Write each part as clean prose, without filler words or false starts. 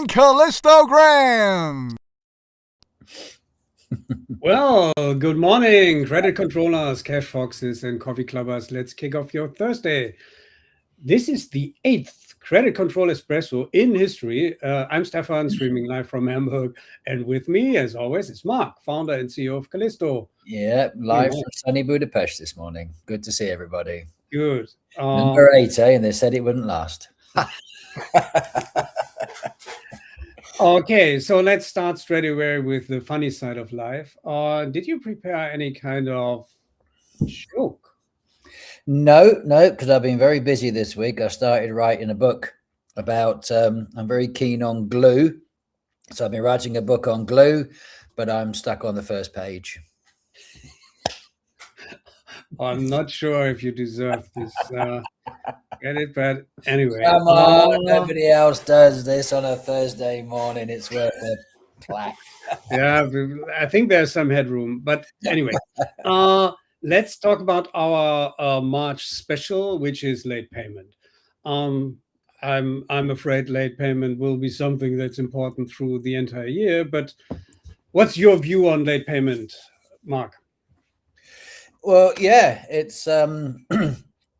and Callistogram. Well, good morning, credit controllers, cash foxes, and coffee clubbers. Let's kick off your Thursday. This is the 8th Credit Control Espresso in history. I'm Stefan, streaming live from Hamburg. And with me, as always, is Mark, founder and CEO of Callisto. Yeah, live from sunny Budapest this morning. Good to see everybody. Good. Number 8, and they said it wouldn't last. Okay, so let's start straight away with the funny side of life. Did you prepare any kind of joke? No, because I've been very busy this week. I started writing a book about, I'm very keen on glue. So I've been writing a book on glue, but I'm stuck on the first page. I'm not sure if you deserve this credit, but anyway. Come on, nobody else does this on a Thursday morning. It's worth a plaque. Yeah, I think there's some headroom. But anyway, let's talk about our March special, which is late payment. I'm afraid late payment will be something that's important through the entire year. But what's your view on late payment, Mark? Well, yeah, it's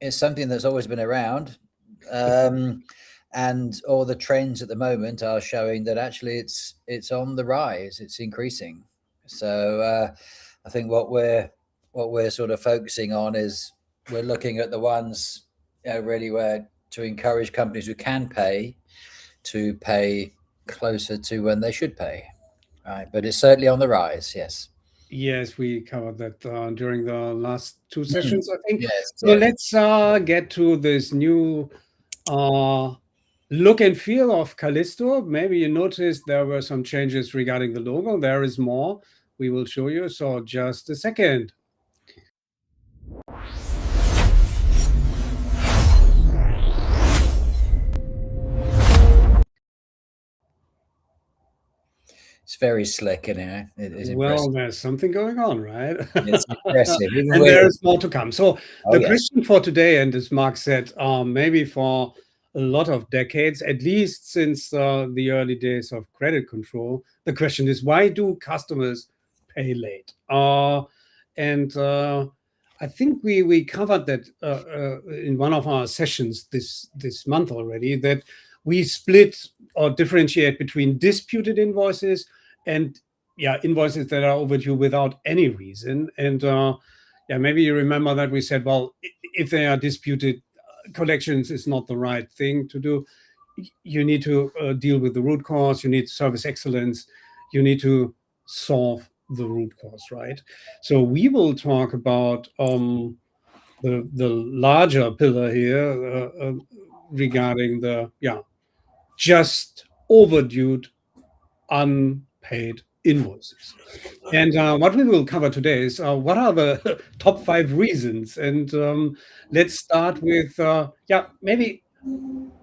it's something that's always been around, and all the trends at the moment are showing that actually it's on the rise. It's increasing. So I think what we're sort of focusing on is we're looking at the ones really where to encourage companies who can pay to pay closer to when they should pay, right? But it's certainly on the rise. Yes. Yes, we covered that during the last two sessions, I think. Yes, so let's get to this new look and feel of Callisto. Maybe you noticed there were some changes regarding the logo. There is more. We will show you. So just a second. It's very slick, and it is well, impressive. there's something going on, right? It's impressive. And there is more to come. So the question for today, and as Mark said, maybe for a lot of decades, at least since the early days of credit control, the question is, why do customers pay late? And I think we covered that in one of our sessions this month already, that we split or differentiate between disputed invoices and invoices that are overdue without any reason. And maybe you remember that we said, well, if they are disputed, collections is not the right thing to do. You need to deal with the root cause. You need service excellence. You need to solve the root cause, right? So we will talk about the larger pillar here regarding the just overdue unpaid invoices. And what we will cover today is what are the top 5 reasons. And let's start with maybe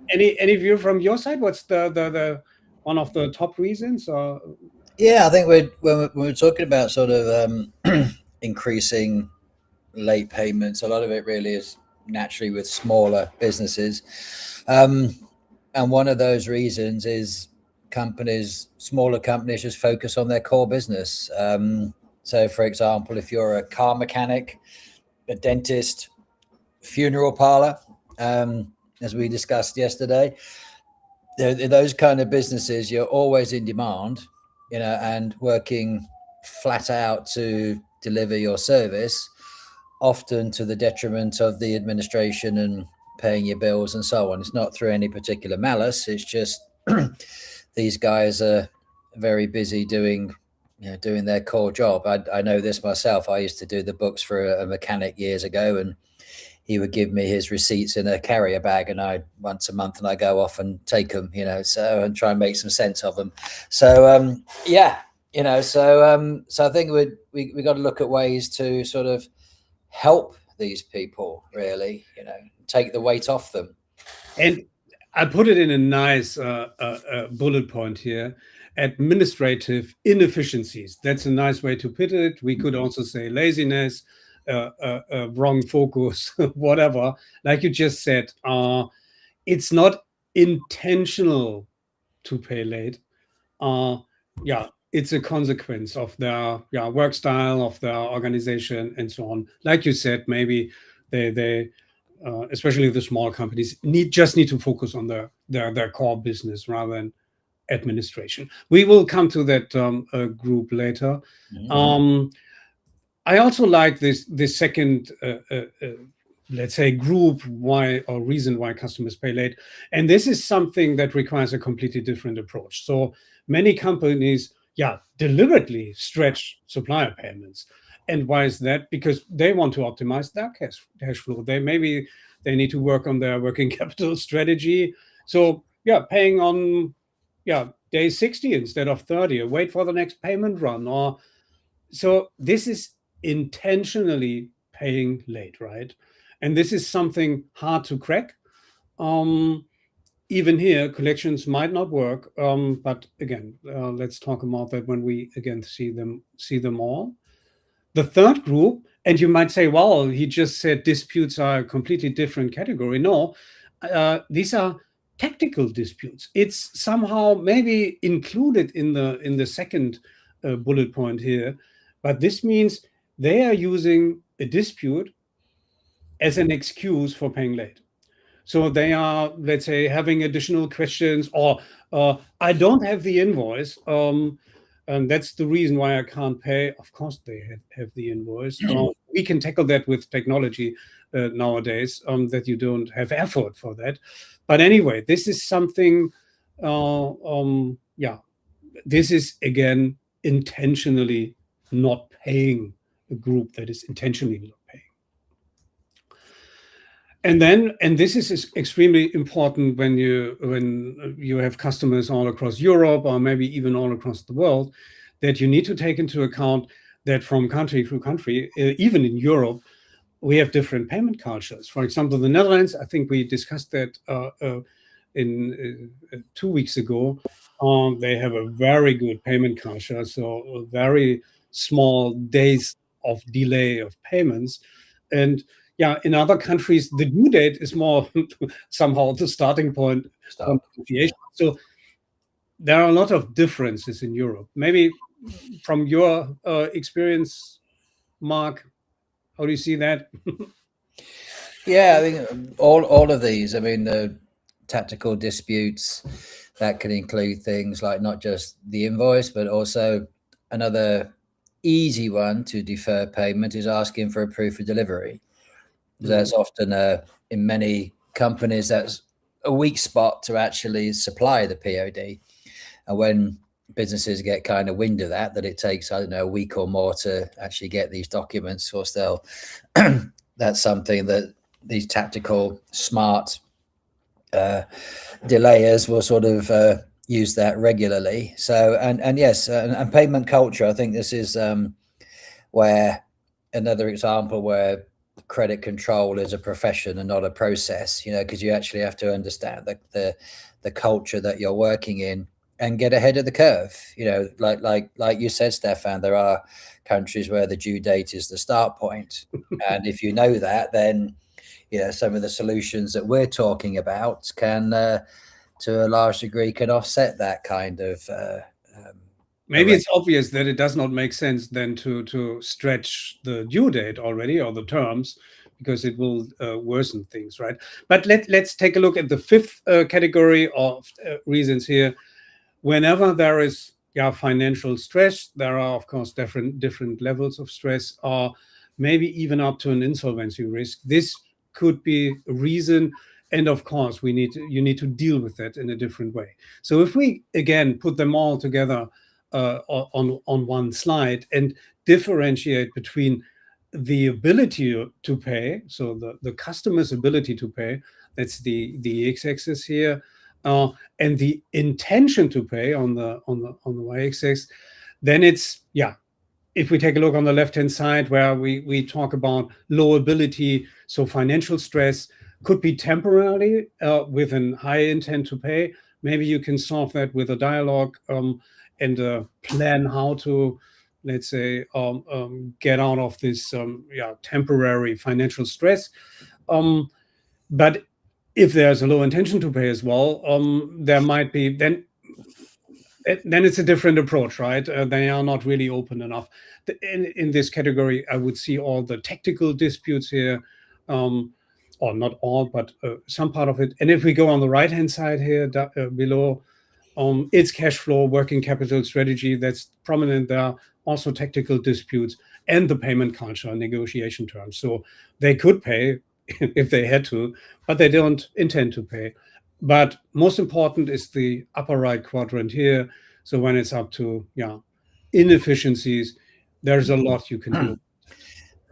any view from your side. What's the one of the top reasons? I think when we're talking about sort of increasing late payments, a lot of it really is naturally with smaller businesses. And one of those reasons is smaller companies just focus on their core business. So, for example, if you're a car mechanic, a dentist, funeral parlor, as we discussed yesterday, those kind of businesses, you're always in demand, and working flat out to deliver your service, often to the detriment of the administration and paying your bills and so on. It's not through any particular malice. It's just these guys are very busy doing their core job. I know this myself. I used to do the books for a mechanic years ago, and he would give me his receipts in a carrier bag, and once a month, and I go off and take them, and try and make some sense of them. So so I think we got to look at ways to sort of help these people, really, take the weight off them. And I put it in a nice bullet point here: administrative inefficiencies. That's a nice way to put it. We could also say laziness, wrong focus, whatever. Like you just said, it's not intentional to pay late, it's a consequence of their work style, of their organization, and so on. Like you said, maybe they especially the small companies just need to focus on their core business rather than administration. We will come to that group later. I also like this second let's say group reason why customers pay late, and this is something that requires a completely different approach. So many companies deliberately stretch supplier payments. And why is that? Because they want to optimize their cash flow. They need to work on their working capital strategy. So paying on day 60 instead of 30, or wait for the next payment run. Or so this is intentionally paying late, right? And this is something hard to crack. Even here, collections might not work, but again, let's talk about that when we again see them all. The third group, and you might say, well, he just said disputes are a completely different category. No, these are tactical disputes. It's somehow maybe included in the second bullet point here, but this means they are using a dispute as an excuse for paying late. So they are, let's say, having additional questions, or I don't have the invoice, and that's the reason why I can't pay. Of course, they have the invoice. We can tackle that with technology nowadays, that you don't have effort for that. But anyway, this is something, this is, again, intentionally not paying, a group that is intentionally not paying. And this is extremely important when you have customers all across Europe, or maybe even all across the world, that you need to take into account that from country to country, even in Europe, we have different payment cultures. For example, the Netherlands, I think we discussed that in 2 weeks ago. They have a very good payment culture, so very small days of delay of payments. And in other countries, the due date is more somehow the starting point of negotiation. So there are a lot of differences in Europe. Maybe from your experience, Mark, how do you see that? Yeah, I think all of these. I mean, the tactical disputes that can include things like not just the invoice, but also another easy one to defer payment is asking for a proof of delivery. That's often in many companies that's a weak spot to actually supply the POD, and when businesses get kind of wind of that it takes, I don't know, a week or more to actually get these documents, or still that's something that these tactical smart delayers will sort of use that regularly. So and yes, and payment culture, I think this is where another example where credit control is a profession and not a process, because you actually have to understand the culture that you're working in and get ahead of the curve. Like you said, Stefan, there are countries where the due date is the start point. And if you know that, then some of the solutions that we're talking about can to a large degree can offset that kind of maybe it's obvious that it does not make sense then to stretch the due date already, or the terms, because it will worsen things, right? But let's take a look at the fifth category of reasons here. Whenever there is financial stress, there are of course different levels of stress, or maybe even up to an insolvency risk. This could be a reason, and of course you need to deal with that in a different way. So if we again put them all together on one slide and differentiate between the ability to pay, so the customer's ability to pay, that's the x-axis here, and the intention to pay on the y-axis, then it's if we take a look on the left-hand side where we talk about low ability, so financial stress could be temporarily with a high intent to pay. Maybe you can solve that with a dialogue and plan how to, let's say, get out of this temporary financial stress. But if there's a low intention to pay as well, there might be, then then it's a different approach, right? They are not really open enough. In this category, I would see all the tactical disputes here, or not all, but some part of it. And if we go on the right-hand side here below, it's cash flow, working capital strategy that's prominent there, also tactical disputes, and the payment culture and negotiation terms. So they could pay if they had to, but they don't intend to pay. But most important is the upper right quadrant here. So when it's up to inefficiencies, there's a lot you can do.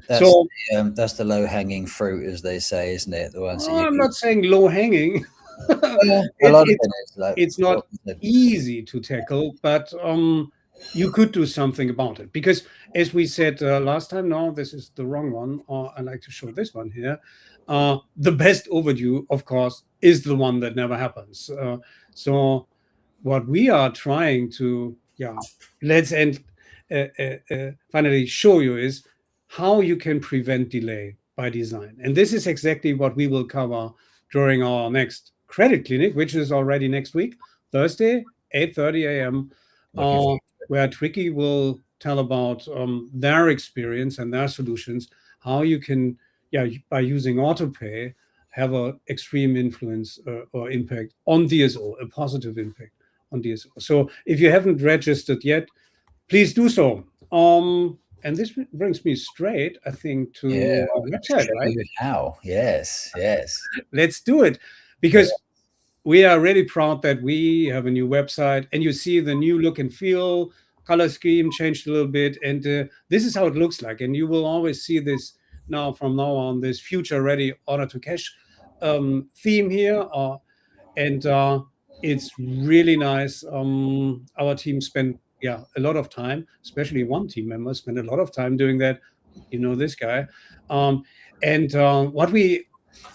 That's the low-hanging fruit, as they say, isn't it? The ones I'm not saying low-hanging. It's not easy to tackle, but you could do something about it. Because as we said last time, no, this is the wrong one. I like to show this one here. The best overdue, of course, is the one that never happens. So what we are trying to, finally show you is how you can prevent delay by design. And this is exactly what we will cover during our next credit clinic, which is already next week, Thursday, 8:30 a.m., where Tricky will tell about their experience and their solutions, how you can, by using autopay, have an extreme influence or impact on DSO, a positive impact on DSO. So if you haven't registered yet, please do so. And this brings me straight, I think, to our website, right? How? Yes. Let's do it, because we are really proud that we have a new website, and you see the new look and feel, color scheme changed a little bit, and this is how it looks like. And you will always see this now, from now on, this future-ready order-to-cash theme here, and it's really nice. Our team spent a lot of time, especially one team member spent a lot of time doing that. You know this guy. And what we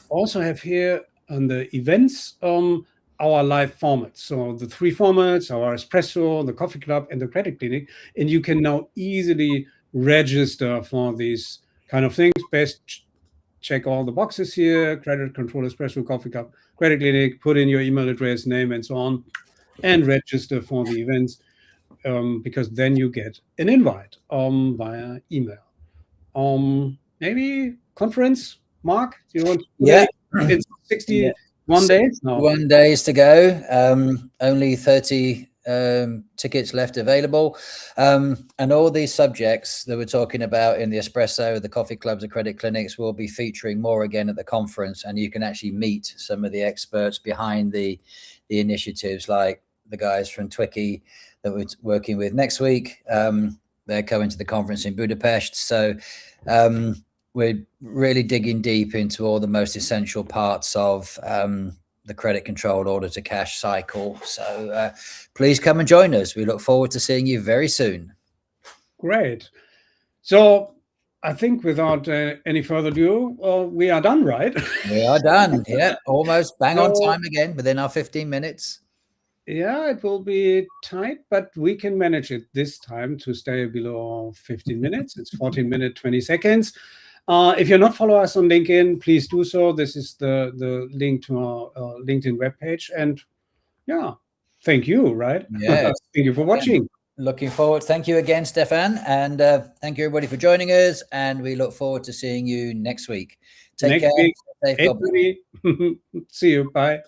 also have here on the events, our live formats. So the 3 formats, our Espresso, the Coffee Club, and the Credit Clinic. And you can now easily register for these kind of things. Best check all the boxes here: Credit Control, Espresso, Coffee Club, Credit Clinic, put in your email address, name, and so on, and register for the events. Because then you get an invite via email. Maybe conference, Mark? Do you want to it's 61 days now. 1 days to go. Only 30 tickets left available. And all these subjects that we're talking about in the Espresso, the Coffee Clubs, the Credit Clinics will be featuring more again at the conference. And you can actually meet some of the experts behind the initiatives, like the guys from Twicky that we're working with next week. They're coming to the conference in Budapest. So we're really digging deep into all the most essential parts of the credit controlled order to cash cycle. So please come and join us. We look forward to seeing you very soon. Great. So I think without any further ado, we are done, right? We are done. Yeah, almost bang on time again, within our 15 minutes. Yeah, it will be tight, but we can manage it this time to stay below 15 minutes. It's 14 minutes, 20 seconds. If you're not following us on LinkedIn, please do so. This is the link to our LinkedIn webpage. And thank you, right? Yeah. Thank you for watching. Looking forward. Thank you again, Stefan. And thank you, everybody, for joining us. And we look forward to seeing you next week. Take care. Next week, 8:30. See you. Bye.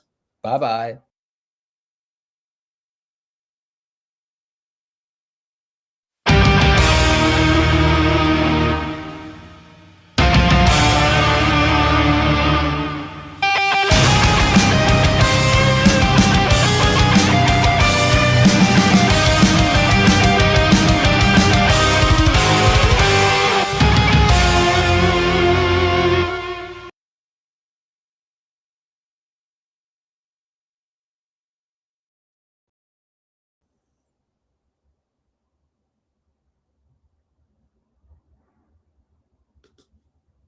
Bye-bye.